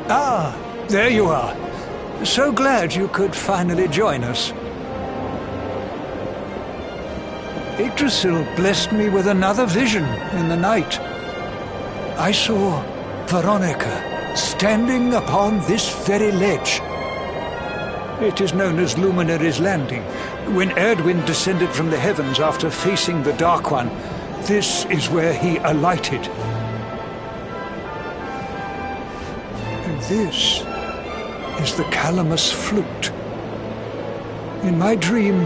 Ah, there you are. So glad you could finally join us. Yggdrasil blessed me with another vision in the night. I saw Veronica standing upon this very ledge. It is known as Luminary's Landing. When Erdwin descended from the heavens after facing the Dark One, this is where he alighted. And this is the Calamus flute. In my dream,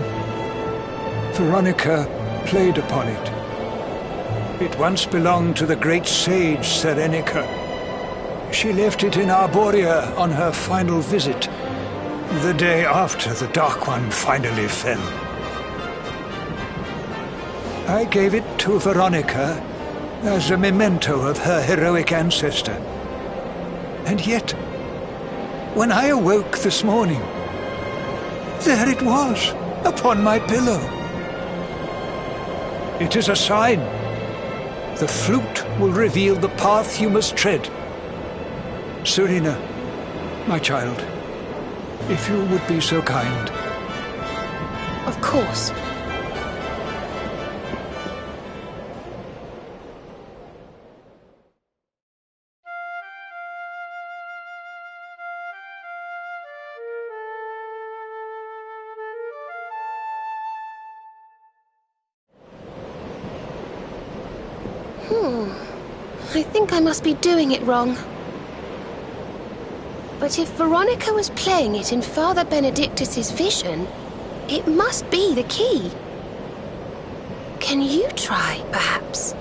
Veronica played upon it. It once belonged to the great sage Serenica. She left it in Arborea on her final visit, the day after the Dark One finally fell. I gave it to Veronica as a memento of her heroic ancestor. And yet, when I awoke this morning, there it was, upon my pillow. It is a sign. The flute will reveal the path you must tread. Serena, my child, if you would be so kind. Of course. I think I must be doing it wrong. But if Veronica was playing it in Father Benedictus's vision, it must be the key. Can you try, perhaps?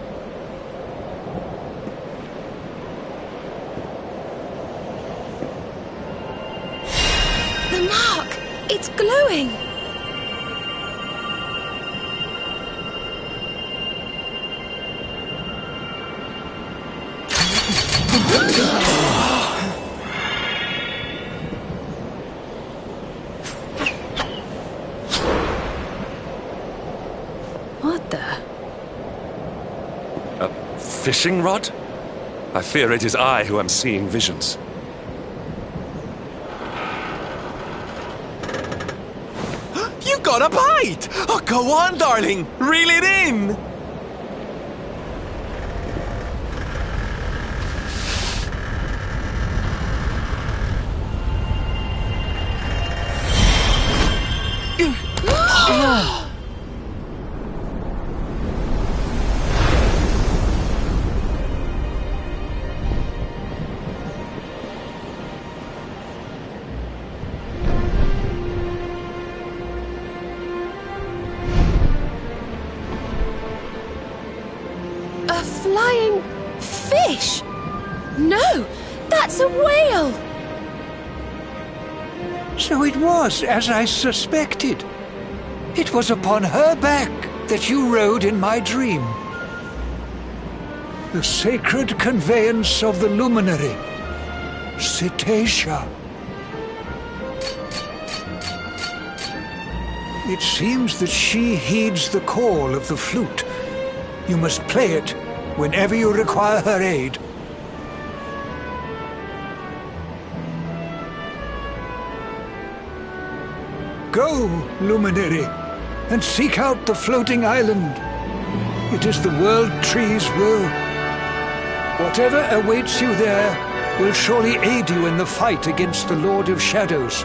The mark! It's glowing! What the? A fishing rod? I fear it is I who am seeing visions. You got a bite! Oh, go on, darling! Reel it in! A flying fish? No, that's a whale! So it was as I suspected. It was upon her back that you rode in my dream. The sacred conveyance of the luminary, Cetacea. It seems that she heeds the call of the flute. You must play it whenever you require her aid. Go, luminary, and seek out the floating island. It is the World Tree's will. Whatever awaits you there will surely aid you in the fight against the Lord of Shadows.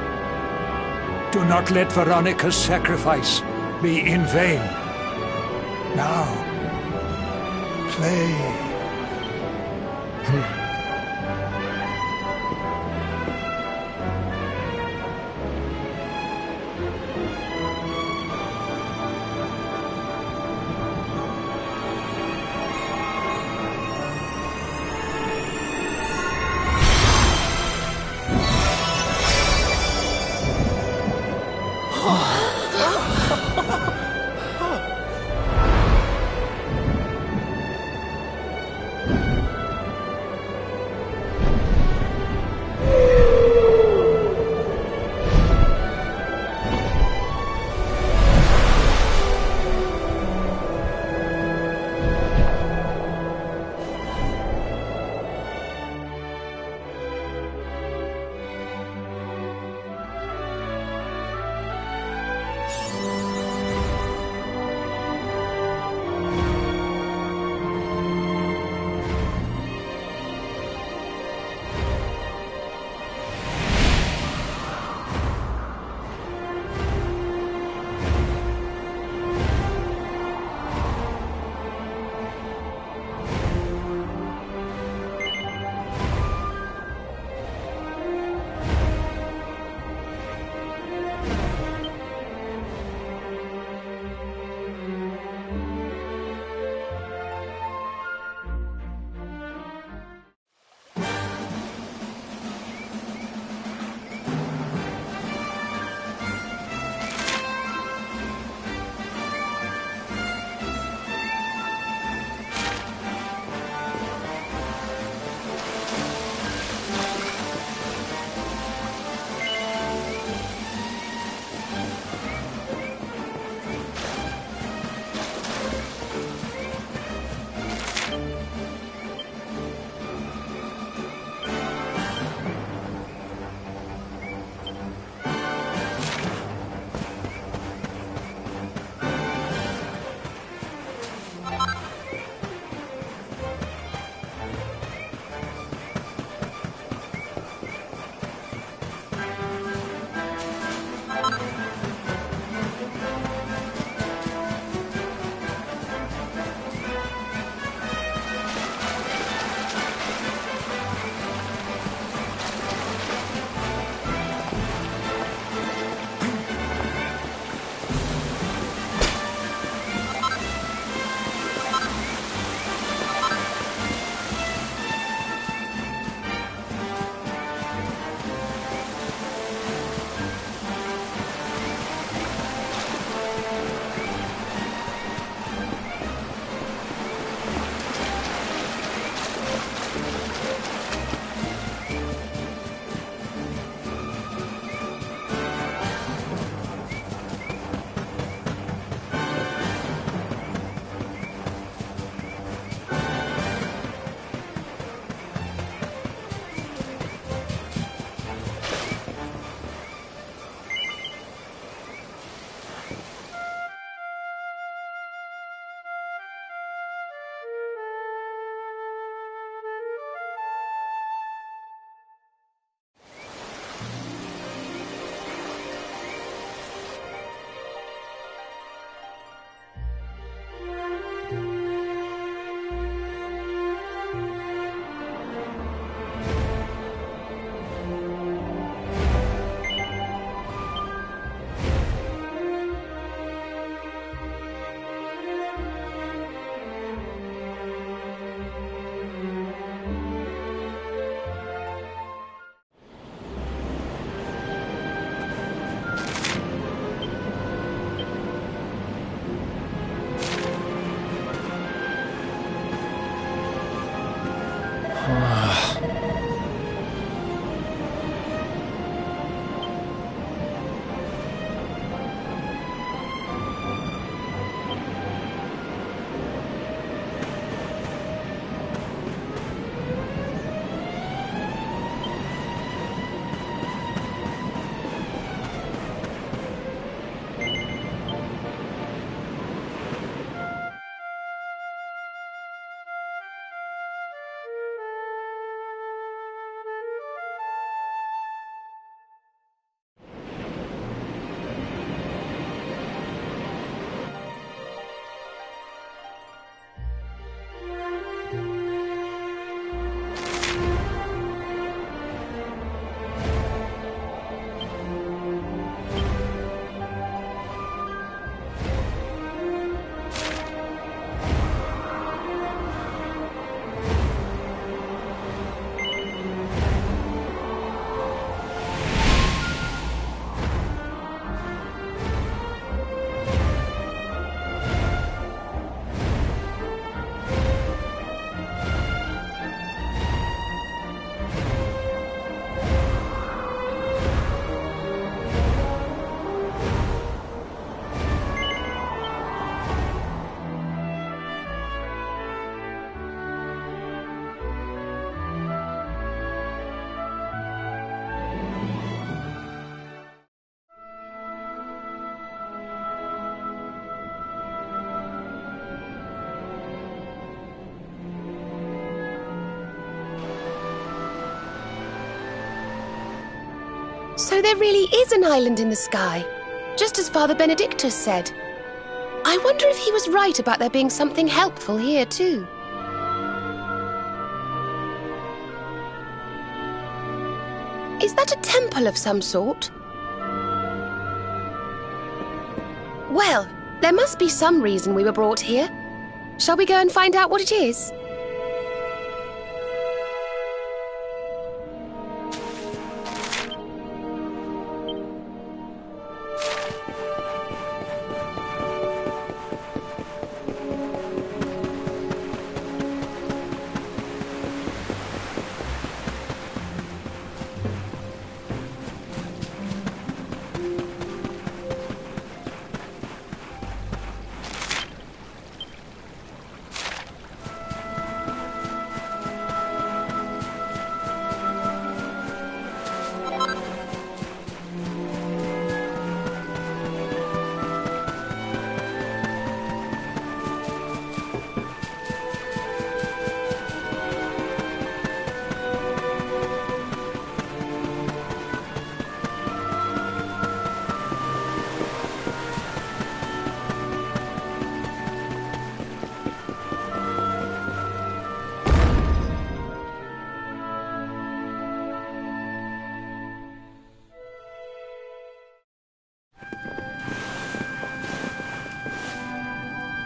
Do not let Veronica's sacrifice be in vain. Now, play. So there really is an island in the sky, just as Father Benedictus said. I wonder if he was right about there being something helpful here too. Is that a temple of some sort? Well, there must be some reason we were brought here. Shall we go and find out what it is?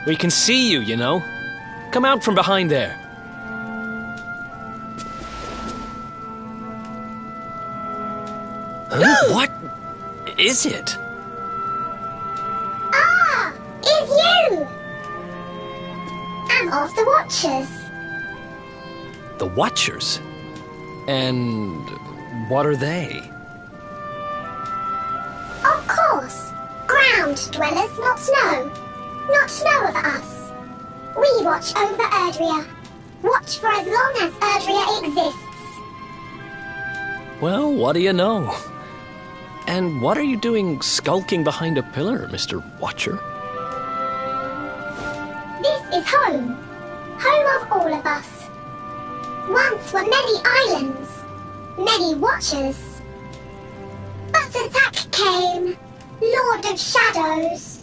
We can see you, you know. Come out from behind there. Huh? What is it? Ah! It's you! I'm of the Watchers. The Watchers? And what are they? Of course. Ground dwellers, not snow. Not know of us. We watch over Erdrea. Watch for as long as Erdrea exists. Well, what do you know? And what are you doing skulking behind a pillar, Mr. Watcher? This is home. Home of all of us. Once were many islands. Many watchers. But attack came. Lord of Shadows.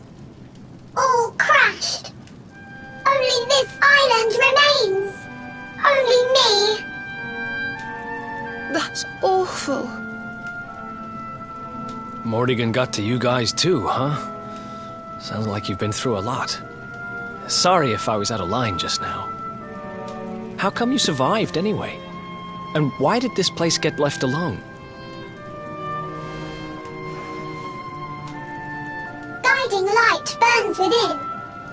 All crashed. Only this island remains. Only me. That's awful. Morrigan got to you guys too, huh? Sounds like you've been through a lot. Sorry if I was out of line just now. How come you survived anyway? And why did this place get left alone? Guiding light burns within,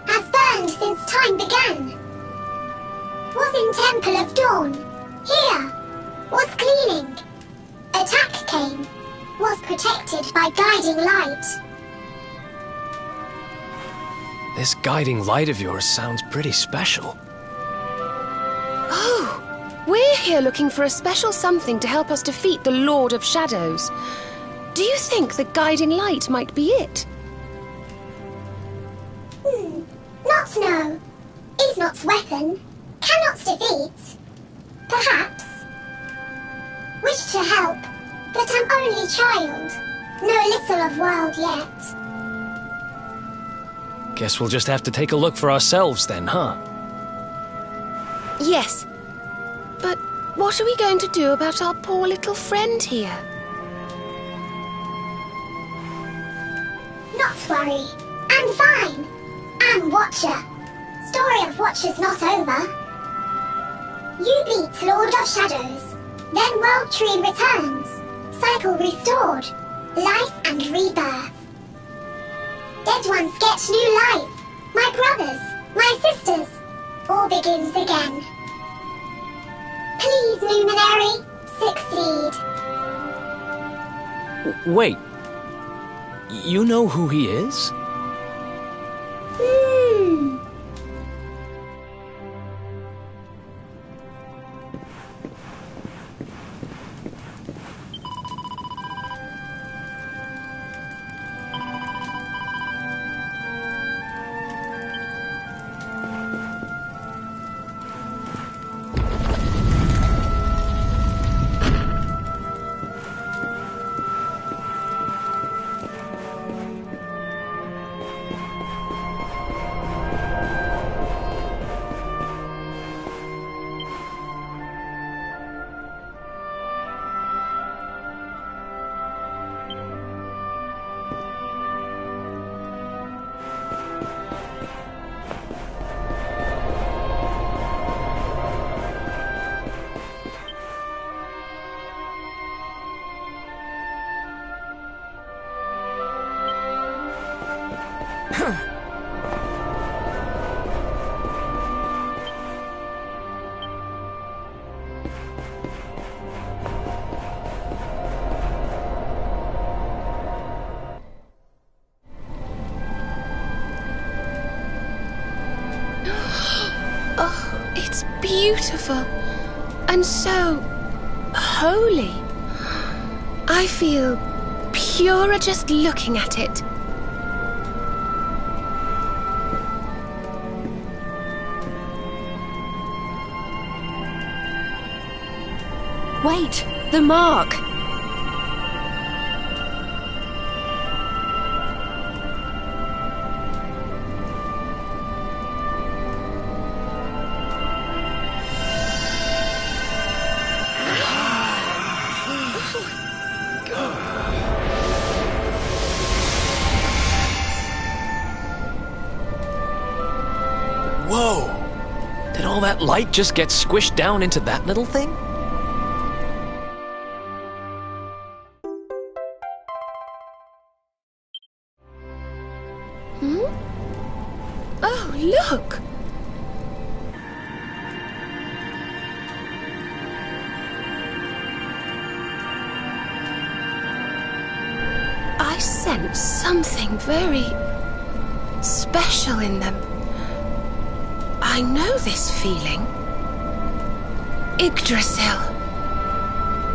has burned since time began. Was in Temple of Dawn, here, was cleaning. Attack came, was protected by guiding light. This guiding light of yours sounds pretty special. Oh, we're here looking for a special something to help us defeat the Lord of Shadows. Do you think the guiding light might be it? Not know. Is not weapon. Cannot defeat. Perhaps. Wish to help, but am only child. Know little of world yet. Guess we'll just have to take a look for ourselves then, huh? Yes. But what are we going to do about our poor little friend here? Not worry. I'm fine. I'm Watcher. Story of Watchers not over. You beat Lord of Shadows. Then World Tree returns. Cycle restored. Life and rebirth. Dead ones get new life. My brothers, my sisters. All begins again. Please, Luminary, succeed. Wait. You know who he is? Oh, it's beautiful and so holy. I feel purer just looking at it. Wait, the mark! Whoa! Did all that light just get squished down into that little thing? Oh, look! I sense something very special in them. I know this feeling. Yggdrasil.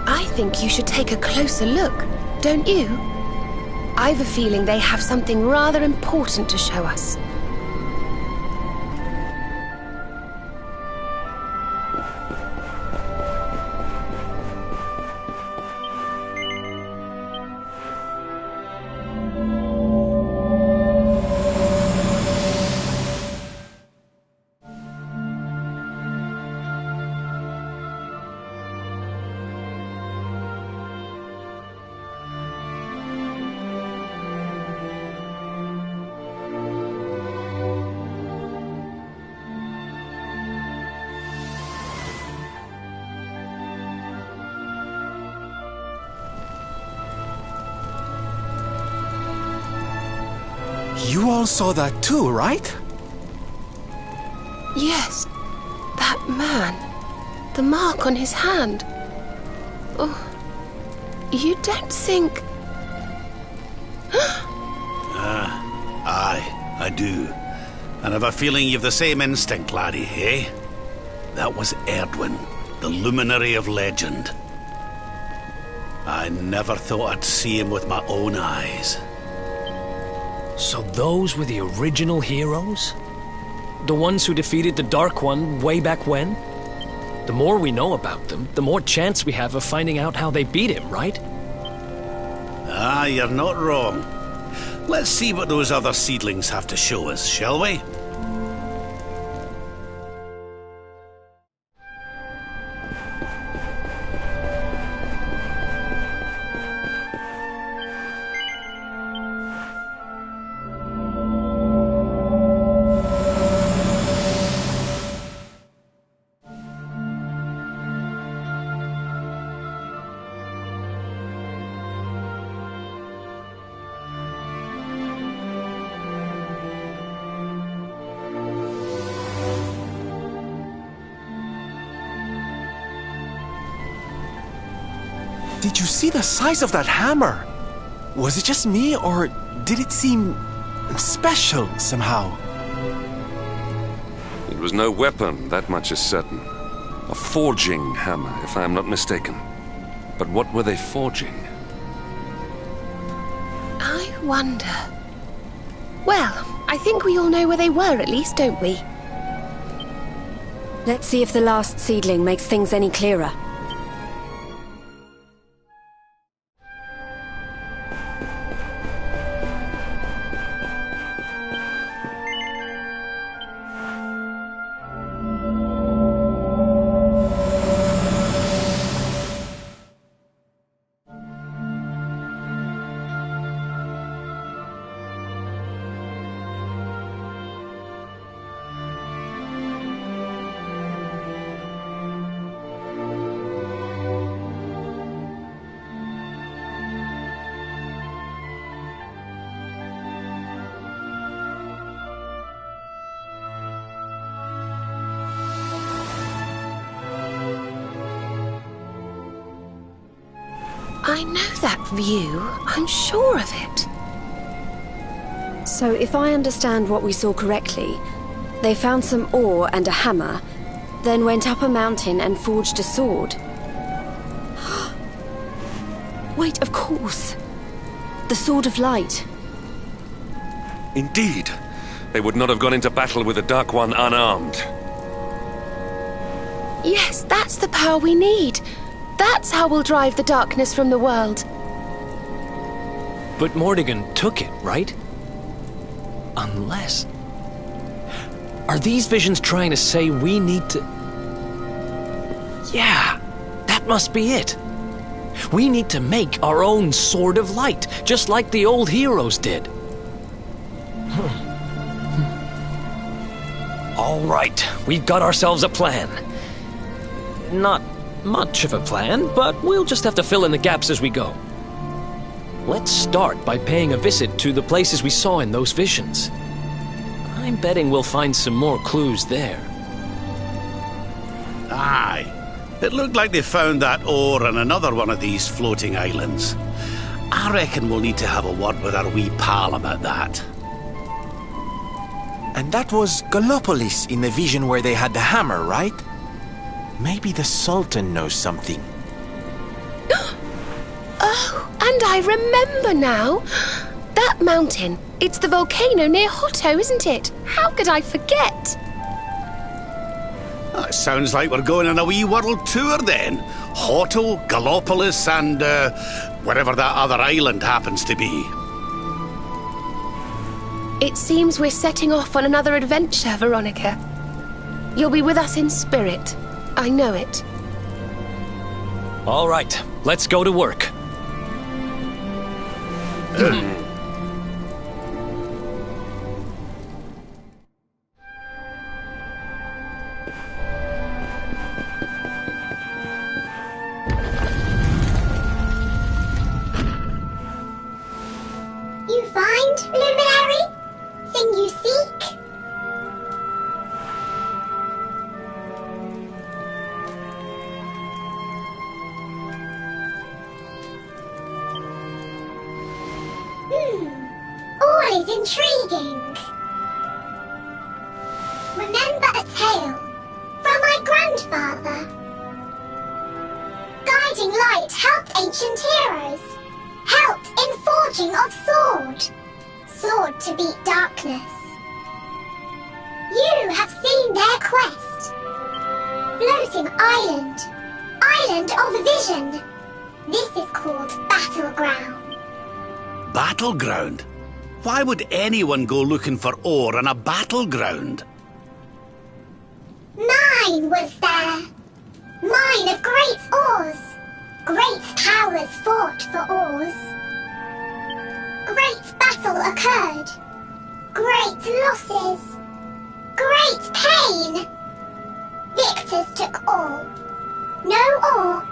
I think you should take a closer look, don't you? I've a feeling they have something rather important to show us. You all saw that too, right? Yes, that man. The mark on his hand. Oh, you don't think... Aye, I do. And I've a feeling you've the same instinct, laddie, eh? That was Erdwin, the luminary of legend. I never thought I'd see him with my own eyes. So those were the original heroes? The ones who defeated the Dark One way back when? The more we know about them, the more chance we have of finding out how they beat him, right? Ah, you're not wrong. Let's see what those other seedlings have to show us, shall we? Did you see the size of that hammer? Was it just me, or did it seem special somehow? It was no weapon, that much is certain. A forging hammer, if I am not mistaken. But what were they forging? I wonder... Well, I think we all know where they were at least, don't we? Let's see if the last seedling makes things any clearer. I know that view. I'm sure of it. So if I understand what we saw correctly, they found some ore and a hammer, then went up a mountain and forged a sword. Wait, of course. The Sword of Light. Indeed. They would not have gone into battle with the Dark One unarmed. Yes, that's the power we need. That's how we'll drive the darkness from the world. But Mordegon took it, right? Unless... Are these visions trying to say we need to... Yeah, that must be it. We need to make our own Sword of Light, just like the old heroes did. All right, we've got ourselves a plan. Not much of a plan, but we'll just have to fill in the gaps as we go. Let's start by paying a visit to the places we saw in those visions. I'm betting we'll find some more clues there. Aye. It looked like they found that ore on another one of these floating islands. I reckon we'll need to have a word with our wee pal about that. And that was Gallopolis in the vision where they had the hammer, right? Maybe the Sultan knows something. Oh, and I remember now. That mountain. It's the volcano near Hotto, isn't it? How could I forget? It sounds like we're going on a wee world tour then. Hotto, Gallopolis, and wherever that other island happens to be. It seems we're setting off on another adventure, Veronica. You'll be with us in spirit. I know it. All right, let's go to work. You find, Luminary? Thing you seek? All is intriguing. Remember a tale from my grandfather. Guiding light helped ancient heroes. Helped in forging of sword. Sword to beat darkness. You have seen their quest. Floating island. Island of vision. This is called Battleground. Battleground? Why would anyone go looking for ore on a battleground? Mine was there. Mine of great ores. Great powers fought for ores. Great battle occurred. Great losses. Great pain. Victors took all. No ore.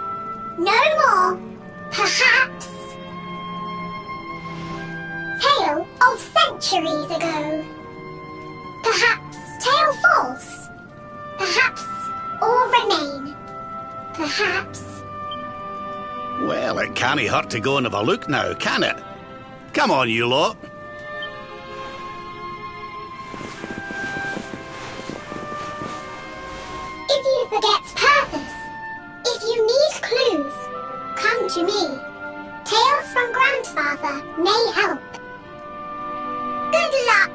No more. Perhaps. Tale of centuries ago. Perhaps tale false. Perhaps or remain. Perhaps. Well, it can't hurt to go and have a look now, can it? Come on, you lot. If you forget purpose, if you need clues, come to me. Tales from Grandfather may help. Good luck!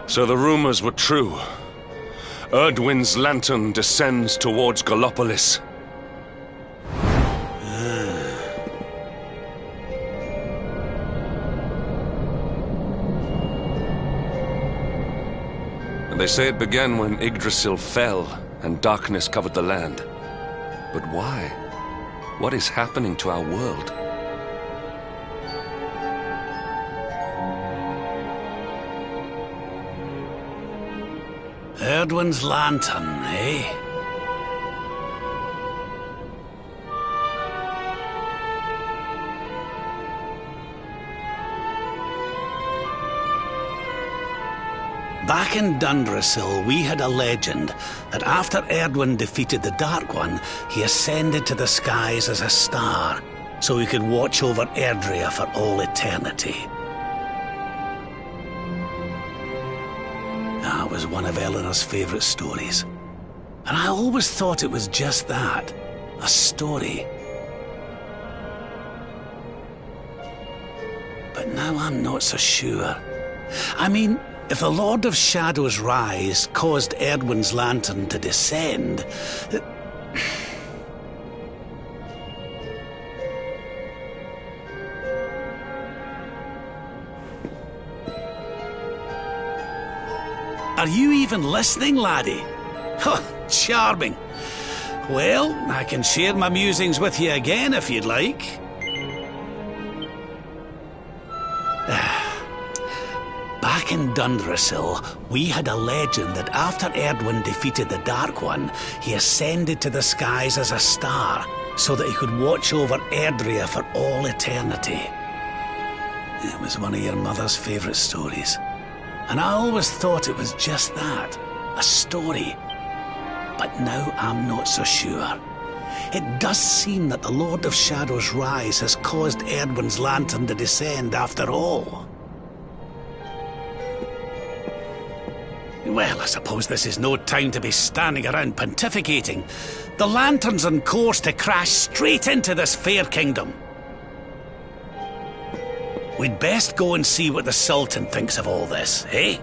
So the rumors were true. Erdwin's lantern descends towards Gallopolis. They say it began when Yggdrasil fell and darkness covered the land. But why? What is happening to our world? Erdwin's lantern, eh? Back in Dundrasil, we had a legend that after Erdwin defeated the Dark One, he ascended to the skies as a star, so he could watch over Erdrea for all eternity. That was one of Eleanor's favourite stories. And I always thought it was just that, a story. But now I'm not so sure. I mean, if the Lord of Shadow's rise caused Erdwin's lantern to descend... Are you even listening, laddie? Oh, charming. Well, I can share my musings with you again if you'd like. Back in Dundrasil, we had a legend that after Erdwin defeated the Dark One, he ascended to the skies as a star, so that he could watch over Erdrea for all eternity. It was one of your mother's favourite stories. And I always thought it was just that, a story. But now I'm not so sure. It does seem that the Lord of Shadow's rise has caused Erdwin's lantern to descend after all. Well, I suppose this is no time to be standing around pontificating. The lantern's on course to crash straight into this fair kingdom. We'd best go and see what the Sultan thinks of all this, eh?